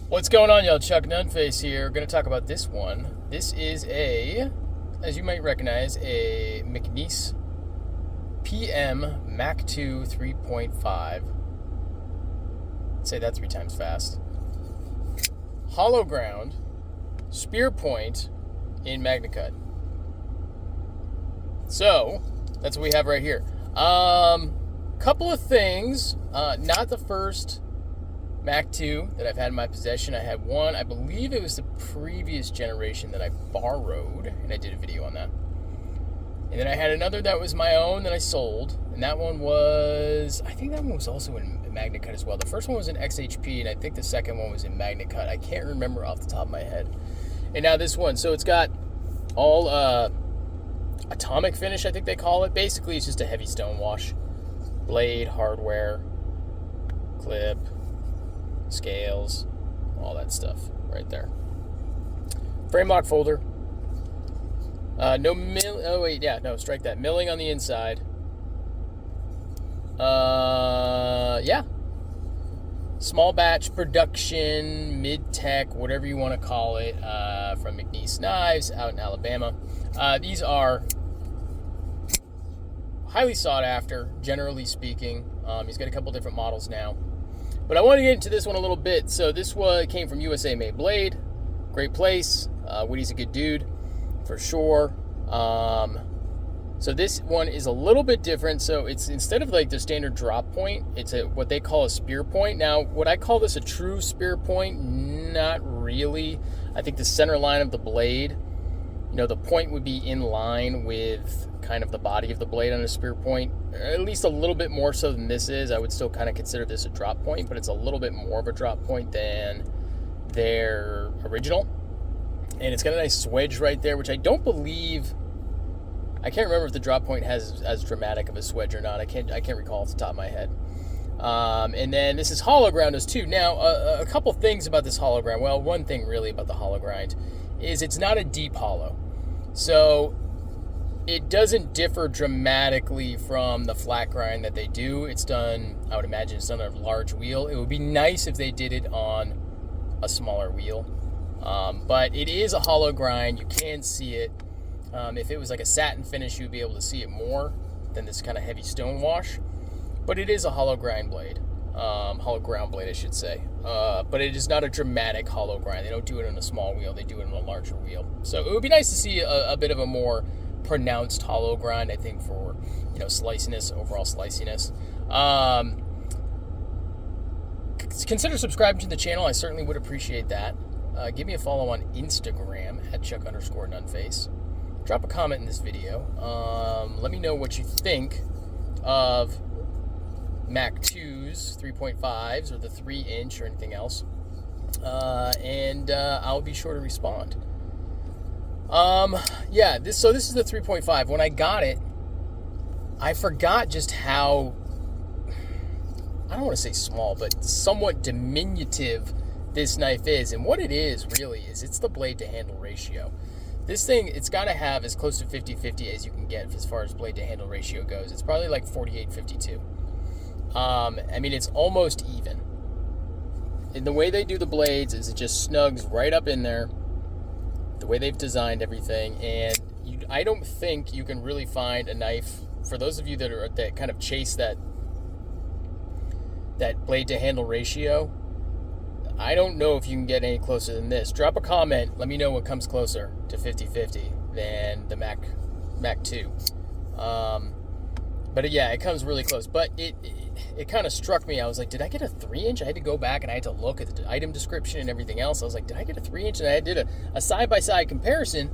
What's going on, y'all? Chuck Nunface here. We're going to talk about this one. This is as you might recognize, a McNees PM Mac 2 3.5. Say that 3 times fast. Hollow ground, Spearpoint in Magnacut. So, that's what we have right here. Couple of things. Not the first Mac 2 that I've had in my possession. I had one, I believe it was the previous generation that I borrowed, and I did a video on that. And then I had another that was my own that I sold, and that one was, I think that one was also in Magnacut as well. The first one was in XHP, and I think the second one was in Magnacut. I can't remember off the top of my head. And now this one, so it's got all atomic finish, I think they call it. Basically, it's just a heavy stone wash. Blade, hardware, clip, scales, all that stuff right there. Frame lock folder. No mill. Oh wait, yeah, no, strike that. Milling on the inside. Yeah. Small batch production, mid-tech, whatever you want to call it, from McNees Knives out in Alabama. These are highly sought after, generally speaking. He's got a couple different models now. But I want to get into this one a little bit. So this one came from USA Made Blade. Great place. Woody's a good dude, for sure. So this one is a little bit different. So it's, instead of like the standard drop point, it's what they call a spear point. Now, would I call this a true spear point? Not really. I think the center line of the blade, the point would be in line with kind of the body of the blade on a spear point, at least a little bit more so than this is. I would still kind of consider this a drop point, but it's a little bit more of a drop point than their original. And it's got a nice swedge right there, which I don't believe, I can't remember if the drop point has as dramatic of a swedge or not. I can't recall off the top of my head. And then this is hollow ground as too. Now, a couple things about this hollow grind. Well, one thing really about the hollow grind is it's not a deep hollow. So it doesn't differ dramatically from the flat grind that they do. It's done, I would imagine it's done on a large wheel. It would be nice if they did it on a smaller wheel. But it is a hollow grind. You can see it. If it was like a satin finish, you'd be able to see it more than this kind of heavy stone wash. But it is a hollow grind blade. Hollow ground blade, I should say. But it is not a dramatic hollow grind. They don't do it on a small wheel. They do it on a larger wheel. So it would be nice to see a bit of a more pronounced hollow grind, I think, for sliciness, overall sliciness. Consider subscribing to the channel. I certainly would appreciate that. Give me a follow on Instagram at Chuck_Nunface. Drop a comment in this video. Let me know what you think of Mac 2s, 3.5s, or the 3-inch, or anything else. And I'll be sure to respond. Yeah, this is the 3.5. When I got it, I forgot just how, I don't want to say small, but somewhat diminutive this knife is. And what it is really is it's the blade to handle ratio. This thing, it's got to have as close to 50-50 as you can get as far as blade to handle ratio goes. It's probably like 48-52. I mean, it's almost even. And the way they do the blades is it just snugs right up in there, the way they've designed everything. And I don't think you can really find a knife, for those of you that kind of chase that blade to handle ratio, I don't know if you can get any closer than this. Drop a comment. Let me know what comes closer to 50-50 than the Mac 2. But yeah, it comes really close. But it kind of struck me. I was like, did I get a 3-inch? I had to go back and I had to look at the item description and everything else. I was like, did I get a 3-inch? And I did a side-by-side comparison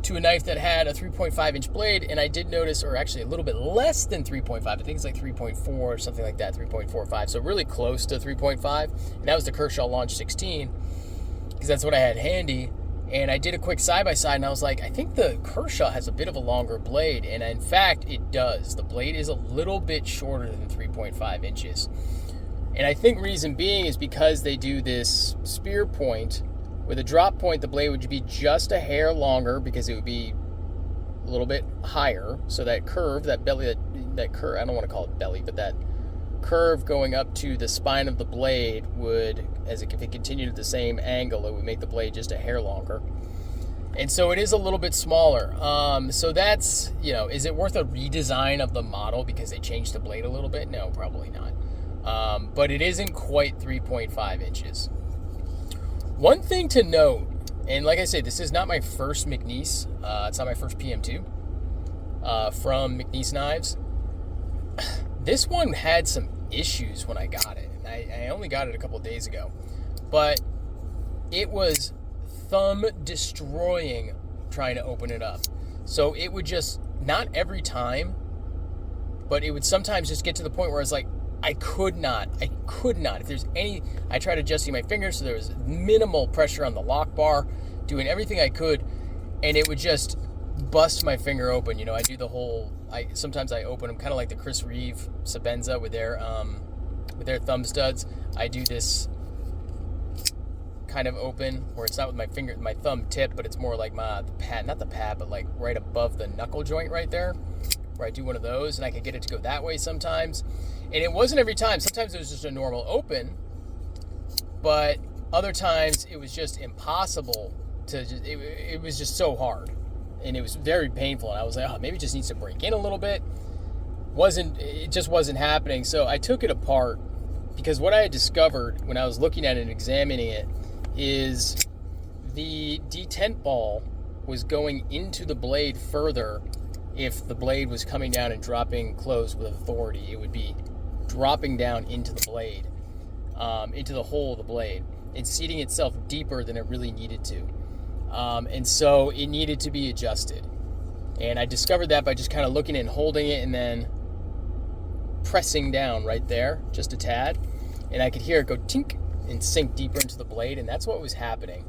to a knife that had a 3.5-inch blade, and I did notice, or actually a little bit less than 3.5. I think it's like 3.4 or something like that, 3.45. So really close to 3.5. And that was the Kershaw Launch 16, because that's what I had handy. And I did a quick side-by-side, and I was like, I think the Kershaw has a bit of a longer blade. And in fact, it does. The blade is a little bit shorter than 3.5 inches. And I think reason being is because they do this spear point. With a drop point, the blade would be just a hair longer because it would be a little bit higher. So that curve, that belly, that curve, I don't want to call it belly, but that curve going up to the spine of the blade would, if it continued at the same angle, it would make the blade just a hair longer. And so it is a little bit smaller. So that's, is it worth a redesign of the model because they changed the blade a little bit? No, probably not. But it isn't quite 3.5 inches. One thing to note, and like I said, this is not my first McNees. It's not my first PM2 from McNees Knives. This one had some issues when I got it. I only got it a couple of days ago. But it was thumb destroying trying to open it up. So it would just, not every time, but it would sometimes just get to the point where I was like, I could not. If there's any, I tried adjusting my fingers so there was minimal pressure on the lock bar, doing everything I could, and it would just bust my finger open. I do the whole, sometimes I open them kind of like the Chris Reeve Sabenza with their thumb studs. I do this kind of open where it's not with my thumb tip, but it's more like the pad, not the pad, but like right above the knuckle joint right there, where I do one of those, and I can get it to go that way sometimes. And it wasn't every time. Sometimes it was just a normal open, but other times it was just impossible to, it was just so hard, and it was very painful, and I was like, maybe it just needs to break in a little bit. It just wasn't happening. So I took it apart, because what I had discovered when I was looking at it and examining it is the detent ball was going into the blade further. If the blade was coming down and dropping closed with authority, it would be dropping down into the blade, into the hole of the blade, and seating itself deeper than it really needed to. And so it needed to be adjusted. And I discovered that by just kind of looking and holding it and then pressing down right there, just a tad. And I could hear it go tink and sink deeper into the blade, and that's what was happening.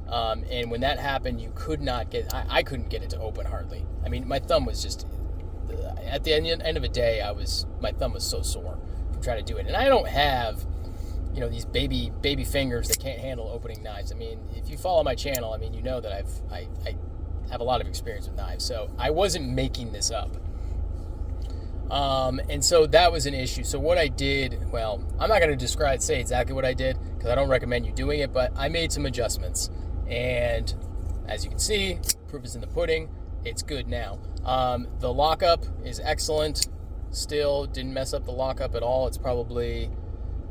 And when that happened, you could not get, I couldn't get it to open hardly. I mean, my thumb was just, at the end of the day, my thumb was so sore from trying to do it. And I don't have, these baby fingers that can't handle opening knives. I mean, if you follow my channel, I mean, you know that I have a lot of experience with knives, so I wasn't making this up. And so that was an issue. So what I did, well, I'm not going to say exactly what I did, because I don't recommend you doing it, but I made some adjustments. And as you can see, proof is in the pudding. It's good now. The lockup is excellent. Still didn't mess up the lockup at all. It's probably,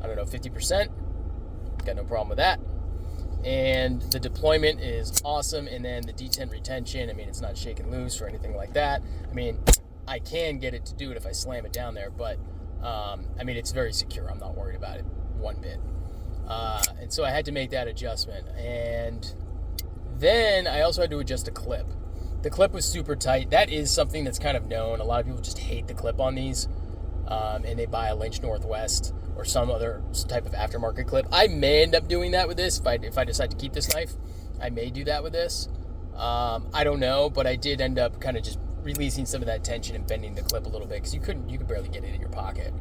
50%. Got no problem with that. And the deployment is awesome. And then the detent retention, it's not shaking loose or anything like that. I can get it to do it if I slam it down there, but it's very secure. I'm not worried about it one bit. And so I had to make that adjustment. And then I also had to adjust a clip. The clip was super tight. That is something that's kind of known. A lot of people just hate the clip on these, and they buy a Lynch Northwest or some other type of aftermarket clip. I may end up doing that with this if I decide to keep this knife. I may do that with this. I don't know, but I did end up kind of just releasing some of that tension and bending the clip a little bit, because you could barely get it in your pocket.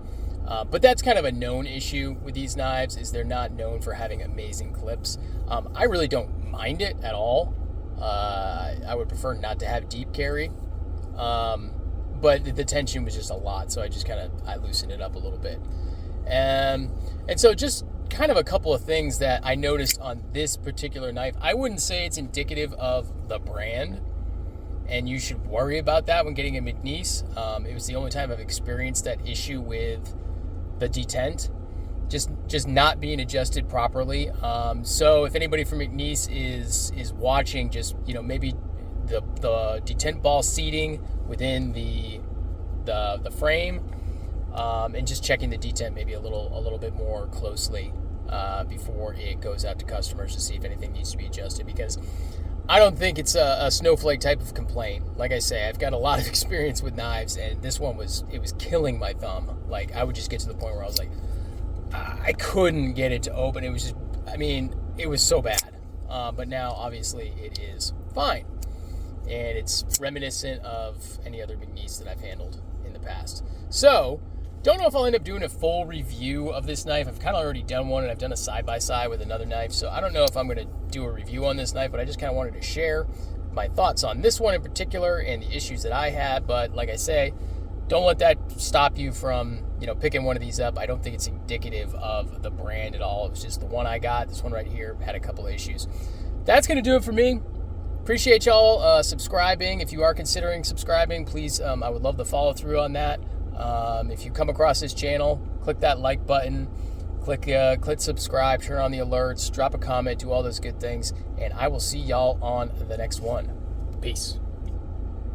But that's kind of a known issue with these knives, is they're not known for having amazing clips. I really don't mind it at all. I would prefer not to have deep carry. But the tension was just a lot, so I loosened it up a little bit. And so just kind of a couple of things that I noticed on this particular knife. I wouldn't say it's indicative of the brand, and you should worry about that when getting a McNees. It was the only time I've experienced that issue with the detent, just not being adjusted properly. So if anybody from McNees is watching, just maybe the detent ball seating within the frame, and just checking the detent maybe a little bit more closely before it goes out to customers to see if anything needs to be adjusted, because I don't think it's a snowflake type of complaint. Like I say, I've got a lot of experience with knives, and this one was killing my thumb. Like, I would just get to the point where I was like, I couldn't get it to open. It was just, it was so bad. But now, obviously, it is fine. And it's reminiscent of any other McNees that I've handled in the past. So, don't know if I'll end up doing a full review of this knife. I've kind of already done one, and I've done a side-by-side with another knife. So I don't know if I'm going to do a review on this knife, but I just kind of wanted to share my thoughts on this one in particular and the issues that I had. But like I say, don't let that stop you from, picking one of these up. I don't think it's indicative of the brand at all. It was just the one I got. This one right here had a couple of issues. That's going to do it for me. Appreciate y'all subscribing. If you are considering subscribing, please, I would love the follow through on that. If you come across this channel, click that like button, click subscribe, turn on the alerts, drop a comment, do all those good things, and I will see y'all on the next one. Peace.